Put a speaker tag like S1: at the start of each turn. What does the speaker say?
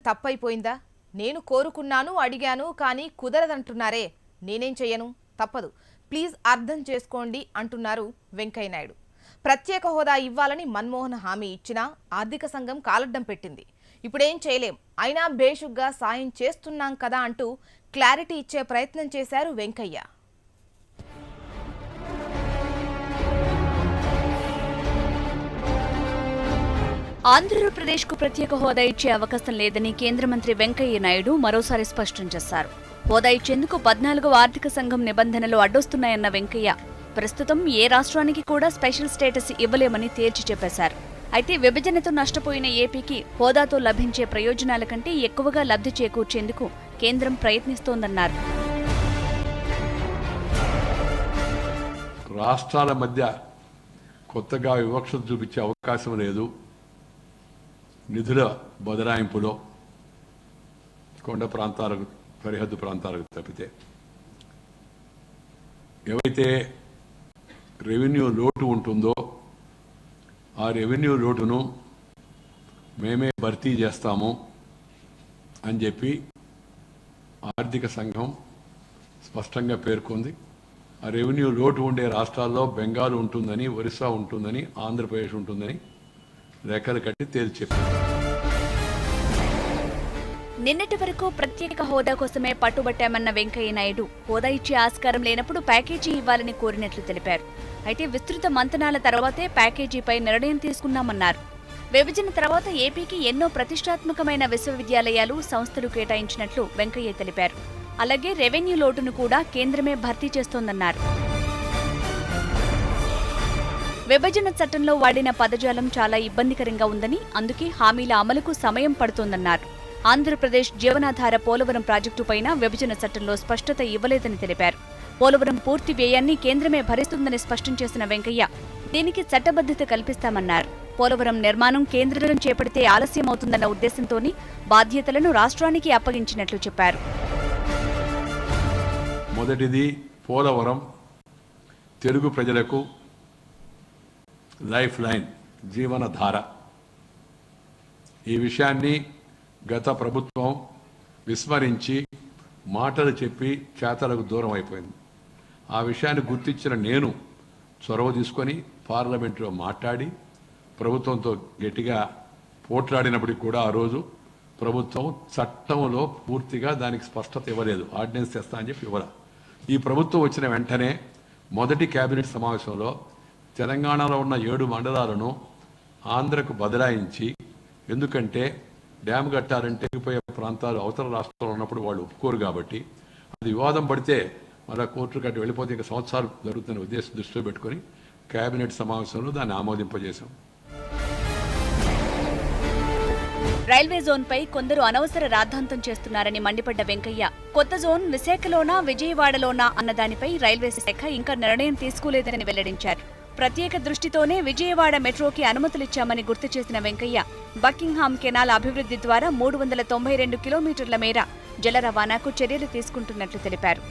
S1: తప్పైపోయిందా? నేను కోరుకున్నాను, అడిగాను, కానీ కుదరదంటున్నారే. నేనేం చెయ్యను, తప్పదు, ప్లీజ్ అర్థం చేసుకోండి అంటున్నారు వెంకయ్యనాయుడు. ప్రత్యేక హోదా ఇవ్వాలని మన్మోహన్ హామీ ఇచ్చినా ఆర్థిక సంఘం కాలడ్డం పెట్టింది. ఇప్పుడేం చేయలేం, అయినా బేషుగ్గా సాయం చేస్తున్నాం కదా అంటూ క్లారిటీ ఇచ్చే ప్రయత్నం చేశారు వెంకయ్య.
S2: ఆంధ్రప్రదేశ్కు ప్రత్యేక హోదా ఇచ్చే అవకాశం లేదని కేంద్ర మంత్రి వెంకయ్య నాయుడు మరోసారి స్పష్టం చేశారు. హోదా ఇచ్చేందుకు 14వ ఆర్థిక సంఘం నిబంధనలు అడ్డొస్తున్నాయన్న వెంకయ్య ప్రస్తుతం ఏ రాష్ట్రానికి కూడా స్పెషల్ స్టేటస్ ఇవ్వలేమని తేల్చి చెప్పేశారు. అయితే విభజనతో నష్టపోయిన ఏపీకి హోదాతో లభించే ప్రయోజనాల కంటే ఎక్కువగా లబ్ధి చేకూర్చేందుకు కేంద్రం ప్రయత్నిస్తోందన్నారు.
S3: రాష్ట్రాల మధ్య కొత్తగా వివక్షత చూపించే అవకాశం లేదు. నిధుల బదలాయింపులో కొండ ప్రాంతాలకు, సరిహద్దు ప్రాంతాలకు తప్పితే ఏవైతే రెవెన్యూ లోటు ఉంటుందో ఆ రెవెన్యూ లోటును మేమే భర్తీ చేస్తాము అని చెప్పి ఆర్థిక సంఘం స్పష్టంగా పేర్కొంది. ఆ రెవెన్యూ లోటు ఉండే రాష్ట్రాల్లో బెంగాల్ ఉంటుందని, ఒరిస్సా ఉంటుందని, ఆంధ్రప్రదేశ్ ఉంటుందని రెక్కలు కట్టి తేల్చి చెప్పారు.
S2: నిన్నటి వరకు ప్రత్యేక హోదా కోసమే పట్టుబట్టామన్న వెంకయ్య నాయుడు హోదా ఇచ్చే ఆస్కారం లేనప్పుడు ప్యాకేజీ ఇవ్వాలని కోరినట్లు తెలిపారు. అయితే విస్తృత మంతనాల తర్వాతే ప్యాకేజీపై నిర్ణయం తీసుకున్నామన్నారు. విభజన తర్వాత ఏపీకి ఎన్నో ప్రతిష్టాత్మకమైన విశ్వవిద్యాలయాలు, సంస్థలు కేటాయించినట్లు వెంకయ్య తెలిపారు. అలాగే రెవెన్యూ లోటును కూడా కేంద్రమే భర్తీ చేస్తోందన్నారు. విభజన చట్టంలో వాడిన పదజాలం చాలా ఇబ్బందికరంగా ఉందని, అందుకే హామీల అమలుకు సమయం పడుతోందన్నారు. ఆంధ్రప్రదేశ్ జీవనాధార పోలవరం ప్రాజెక్టుపైన విభజన చట్టంలో స్పష్టత ఇవ్వలేదని తెలిపారు. పోలవరం పూర్తి వ్యయాన్ని కేంద్రమే భరిస్తుందని స్పష్టం చేసిన వెంకయ్య దీనికి చట్టబద్ధత కల్పిస్తామన్నారు. పోలవరం నిర్మాణం కేంద్రం చేపడితే ఆలస్యమవుతుందన్న ఉద్దేశంతోనే బాధ్యతలను రాష్ట్రానికి అప్పగించినట్లు చెప్పారు.
S3: మొదటిది, పోలవరం తెలుగు ప్రజలకు లైఫ్ లైన్, జీవనధార. ఈ విషయాన్ని గత ప్రభుత్వం విస్మరించి మాటలు చెప్పి చేతలకు దూరం అయిపోయింది. ఆ విషయాన్ని గుర్తించిన నేను చొరవ తీసుకొని పార్లమెంటులో మాట్లాడి ప్రభుత్వంతో గట్టిగా పోట్లాడినప్పటికీ కూడా ఆ రోజు ప్రభుత్వం చట్టంలో పూర్తిగా దానికి స్పష్టత ఇవ్వలేదు. ఆర్డినెన్స్ తెస్తా అని చెప్పి ఇవ్వరా. ఈ ప్రభుత్వం వచ్చిన వెంటనే మొదటి కేబినెట్ సమావేశంలో తెలంగాణలో ఉన్న 7 మండలాలను ఆంధ్రకు బదలాయించి, ఎందుకంటే డ్యామ్ కట్టాలంటే పోయే ప్రాంతాలు అవతల రాష్ట్రంలో ఉన్నప్పుడు వాళ్ళు ఒప్పుకోరు కాబట్టి అది వివాదం పడితే మళ్ళీ కోర్టు కట్టి వెళ్ళిపోతే ఇంకా సంవత్సరాలు జరుగుతున్న ఉద్దేశం దృష్టిలో పెట్టుకుని కేబినెట్ సమావేశంలో దాన్ని ఆమోదింపజేశాం.
S2: రైల్వే జోన్పై కొందరు అనవసర రాద్ధాంతం చేస్తున్నారని మండిపడ్డ వెంకయ్య కొత్త జోన్ విశాఖలోనా, విజయవాడలోనా అన్నదానిపై రైల్వే శాఖ ఇంకా నిర్ణయం తీసుకోలేదని వెల్లడించారు. ప్రత్యేక దృష్టితోనే విజయవాడ మెట్రోకి అనుమతులిచ్చామని గుర్తు చేసిన వెంకయ్య బకింగ్హామ్ కెనాల్ అభివృద్ధి ద్వారా 392 కిలోమీటర్ల మేర జల రవాణాకు చర్యలు తీసుకుంటున్నట్లు తెలిపారు.